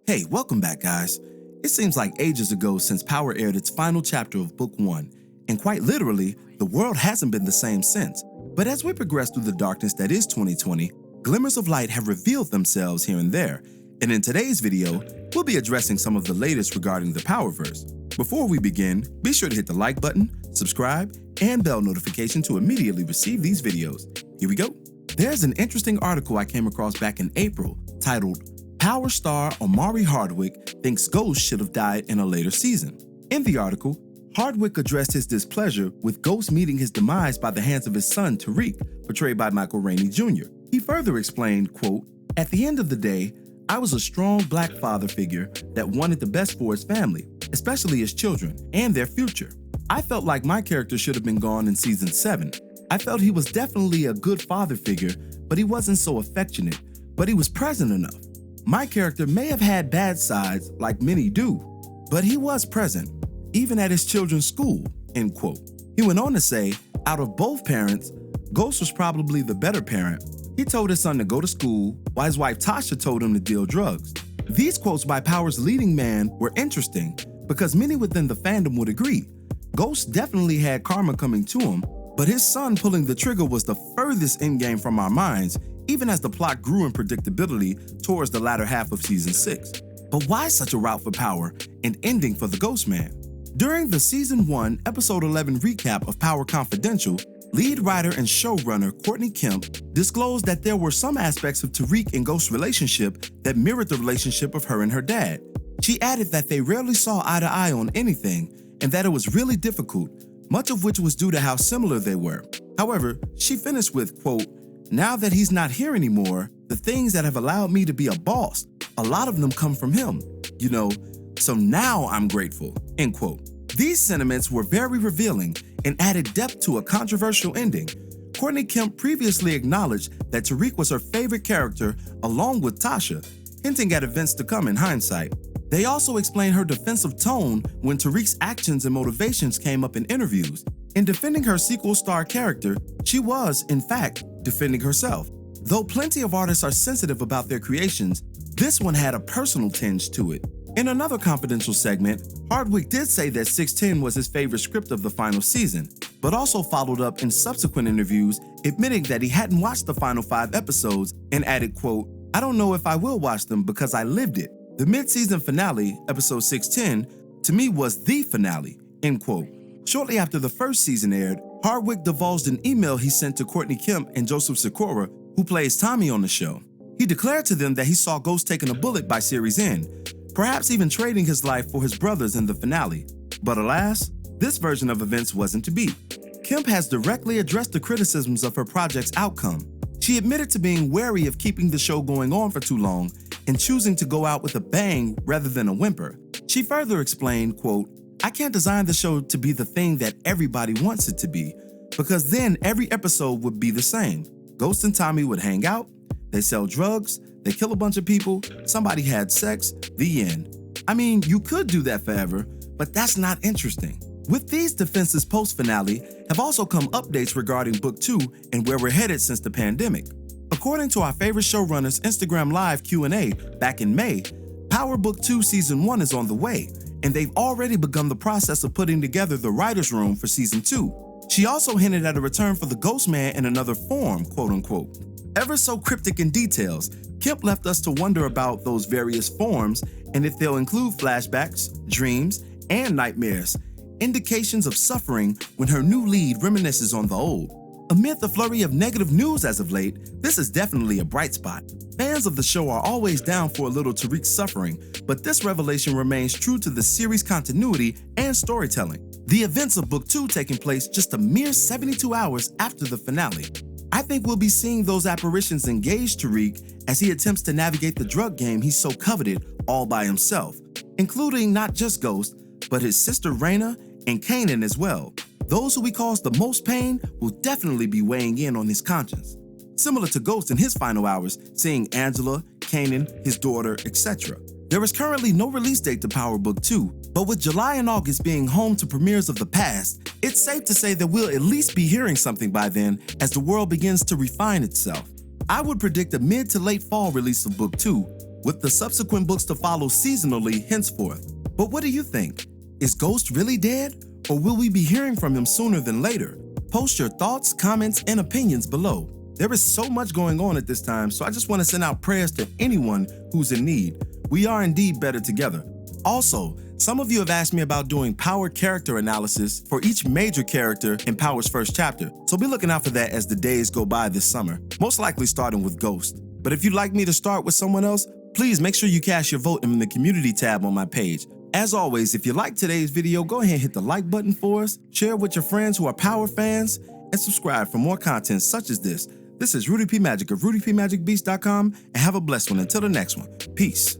Hey, welcome back, guys. It seems like ages ago since Power aired its final chapter of Book 1, and quite literally, the world hasn't been the same since. But as we progress through the darkness that is 2020, glimmers of light have revealed themselves here and there, and in today's video, we'll be addressing some of the latest regarding the Powerverse. Before we begin, be sure to hit the like button, subscribe, and bell notification to immediately receive these videos. Here we go. There's an interesting article I came across back in April titled, Power star Omari Hardwick thinks Ghost should have died in a later season. In the article, Hardwick addressed his displeasure with Ghost meeting his demise by the hands of his son Tariq, portrayed by Michael Rainey Jr. He further explained, quote, "At the end of the day, I was a strong black father figure that wanted the best for his family, especially his children, and their future. I felt like my character should have been gone in season 7. I felt he was definitely a good father figure, but he wasn't so affectionate, but he was present enough. My character may have had bad sides, like many do, but he was present, even at his children's school," end quote. He went on to say, out of both parents, Ghost was probably the better parent. He told his son to go to school, while his wife Tasha told him to deal drugs. These quotes by Power's leading man were interesting because many within the fandom would agree. Ghost definitely had karma coming to him, but his son pulling the trigger was the furthest endgame from our minds, even as the plot grew in predictability towards the latter half of season 6. But why such a route for Power and ending for the Ghost Man? During the season 1, episode 11 recap of Power Confidential, lead writer and showrunner Courtney Kemp disclosed that there were some aspects of Tariq and Ghost's relationship that mirrored the relationship of her and her dad. She added that they rarely saw eye to eye on anything and that it was really difficult, much of which was due to how similar they were. However, she finished with, quote, "Now that he's not here anymore, the things that have allowed me to be a boss, a lot of them come from him, so now I'm grateful," end quote. These sentiments were very revealing and added depth to a controversial ending. Courtney Kemp previously acknowledged that Tariq was her favorite character along with Tasha, hinting at events to come in hindsight. They also explained her defensive tone when Tariq's actions and motivations came up in interviews. In defending her sequel star character, she was, in fact, defending herself. Though plenty of artists are sensitive about their creations, this one had a personal tinge to it. In another confidential segment, Hardwick did say that 610 was his favorite script of the final season, but also followed up in subsequent interviews admitting that he hadn't watched the final 5 episodes and added, quote, "I don't know if I will watch them because I lived it. The mid-season finale, episode 610, to me was the finale," end quote. Shortly after the first season aired, Hardwick divulged an email he sent to Courtney Kemp and Joseph Sikora, who plays Tommy on the show. He declared to them that he saw Ghost taking a bullet by series end, perhaps even trading his life for his brothers in the finale. But alas, this version of events wasn't to be. Kemp has directly addressed the criticisms of her project's outcome. She admitted to being wary of keeping the show going on for too long and choosing to go out with a bang rather than a whimper. She further explained, quote, "I can't design the show to be the thing that everybody wants it to be, because then every episode would be the same. Ghost and Tommy would hang out, they sell drugs, they kill a bunch of people, somebody had sex, the end. I mean, you could do that forever, but that's not interesting." With these defenses post-finale have also come updates regarding Book 2 and where we're headed since the pandemic. According to our favorite showrunner's Instagram Live Q&A back in May, Power Book 2 Season 1 is on the way, and they've already begun the process of putting together the writer's room for Season 2. She also hinted at a return for the Ghost Man in another form, quote unquote. Ever so cryptic in details, Kemp left us to wonder about those various forms and if they'll include flashbacks, dreams, and nightmares, indications of suffering when her new lead reminisces on the old. Amid the flurry of negative news as of late, this is definitely a bright spot. Fans of the show are always down for a little Tariq suffering, but this revelation remains true to the series' continuity and storytelling. The events of Book 2 taking place just a mere 72 hours after the finale. I think we'll be seeing those apparitions engage Tariq as he attempts to navigate the drug game he's so coveted all by himself, including not just Ghost, but his sister Raina and Kanan as well. Those who he caused the most pain will definitely be weighing in on his conscience. Similar to Ghost in his final hours, seeing Angela, Kanan, his daughter, etc. There is currently no release date to Power Book 2, but with July and August being home to premieres of the past, it's safe to say that we'll at least be hearing something by then as the world begins to refine itself. I would predict a mid to late fall release of Book 2, with the subsequent books to follow seasonally henceforth. But what do you think? Is Ghost really dead? Or will we be hearing from him sooner than later? Post your thoughts, comments, and opinions below. There is so much going on at this time, so I just want to send out prayers to anyone who's in need. We are indeed better together. Also, some of you have asked me about doing Power character analysis for each major character in Power's first chapter, so be looking out for that as the days go by this summer, most likely starting with Ghost. But if you'd like me to start with someone else, please make sure you cast your vote in the community tab on my page. As always, if you liked today's video, go ahead and hit the like button for us, share it with your friends who are Power fans, and subscribe for more content such as this. This is Rudy P. Magic of rudypmagicbeats.com, and have a blessed one until the next one. Peace.